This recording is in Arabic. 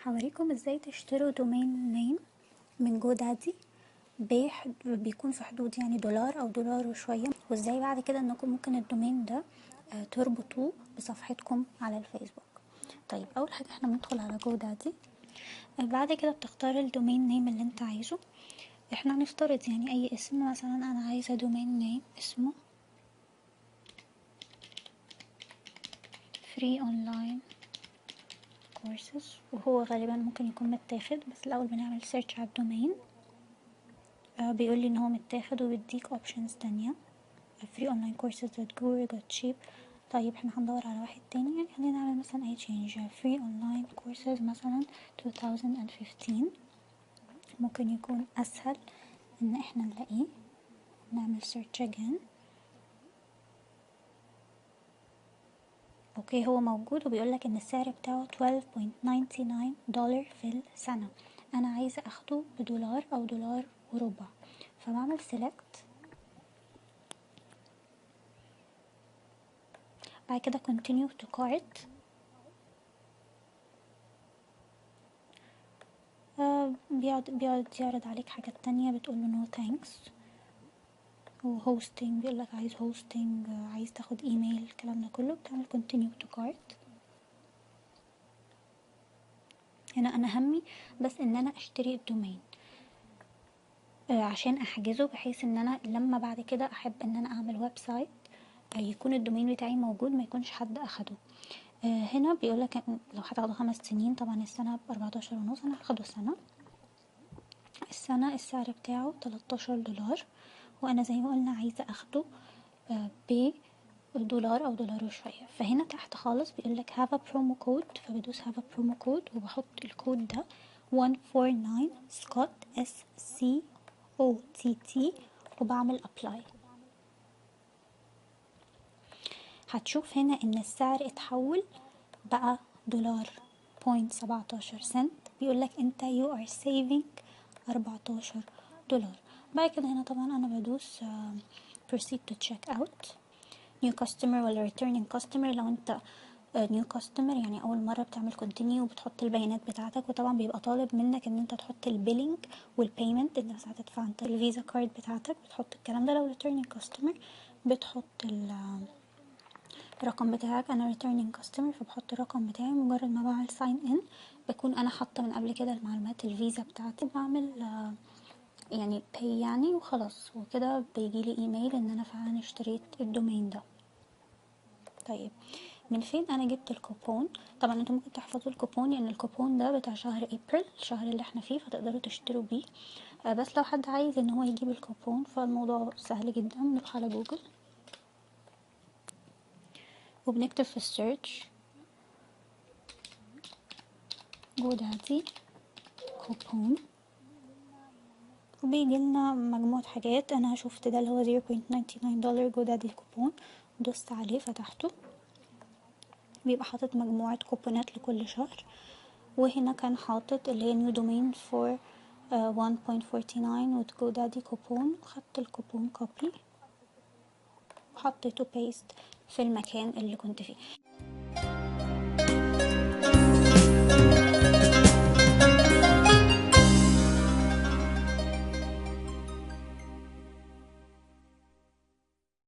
هوريكم ازاي تشتروا دومين نيم من جو دادي. بيكون في حدود يعني دولار او دولار وشوية، وازاي بعد كده انكم ممكن الدومين ده تربطوه بصفحتكم على الفيسبوك. طيب اول حاجة احنا بندخل على جو دادي، بعد كده بتختار الدومين نيم اللي انت عايزه. احنا هنفترض يعني اي اسم، مثلا انا عايزة دومين نيم اسمه free online courses، وهو غالبا ممكن يكون متاخد، بس الاول بنعمل سيرش على الدومين. بيقول لي ان هو متاخد وبيديك اوبشنز تانية free online courses that go got cheap. طيب احنا هندور على واحد تاني، يعني خلينا نعمل مثلا اي change free online courses مثلا 2015. ممكن يكون اسهل ان احنا نلاقيه. نعمل search again. اوكي، هو موجود وبيقولك ان السعر بتاعه $12.99 في السنة. انا عايزة اخده بدولار او دولار وربع، فبعمل select. بعد كده continue to cart. بيقعد يعرض عليك حاجات تانية، بتقوله no thanks. وهوستنج بيقولك عايز هوستنج، عايز تاخد ايميل، الكلام ده كله. بتعمل continue to cart. هنا انا همي بس ان انا اشتري الدومين عشان احجزه، بحيث ان انا لما بعد كده احب ان انا اعمل ويب سايت يكون الدومين بتاعي موجود، ما يكونش حد اخده. هنا بيقولك لو هتاخده 5 سنين، طبعا السنة ب14.5، انا هاخده سنة. السنة السعر بتاعه $13، وانا زي ما قلنا عايزة اخده بدولار او دولار وشوية. فهنا تحت خالص بيقولك have a promo code، فبدوس have a promo code وبحط الكود ده 149 SCOTT SCOTT وبعمل apply. هتشوف هنا ان السعر اتحول بقى دولار $0.17. بيقولك انت you are saving $14. بعد كده هنا طبعا انا بدوس proceed to check out. new customer ولا returning customer. لو انت new customer يعني اول مرة بتعمل continue وبتحط البيانات بتاعتك، وطبعا بيبقى طالب منك ان انت تحط البيلينج والبيمنت اللي بس هتدفع عن طريق الفيزا كارد بتاعتك، بتحط الكلام ده. لو returning customer بتحط الرقم بتاعك. انا returning customer فبحط الرقم بتاعي. مجرد ما بعمل sign in بكون انا حاطه من قبل كده المعلومات الفيزا بتاعتي، بعمل يعني pay يعني، وخلاص. وكده بيجيلي ايميل ان انا فعلا اشتريت الدومين ده. طيب من فين انا جبت الكوبون؟ طبعا انتم ممكن تحفظوا الكوبون، لان الكوبون ده بتاع شهر ابريل، الشهر اللي احنا فيه، فتقدروا تشتروا بيه. بس لو حد عايز ان هو يجيب الكوبون فالموضوع سهل جدا. بنروح على جوجل وبنكتب في السيرش جودادي كوبون، وبيجي لنا مجموعة حاجات. انا شفت ده اللي هو $0.99 جودادي الكوبون، دوست عليه فتحته. بيبقى حاطط مجموعة كوبونات لكل شهر، وهنا كان حاطط اللي هي new domain for 1.49 with GoDaddy كوبون. خدت الكوبون كوبي وحطيته paste في المكان اللي كنت فيه.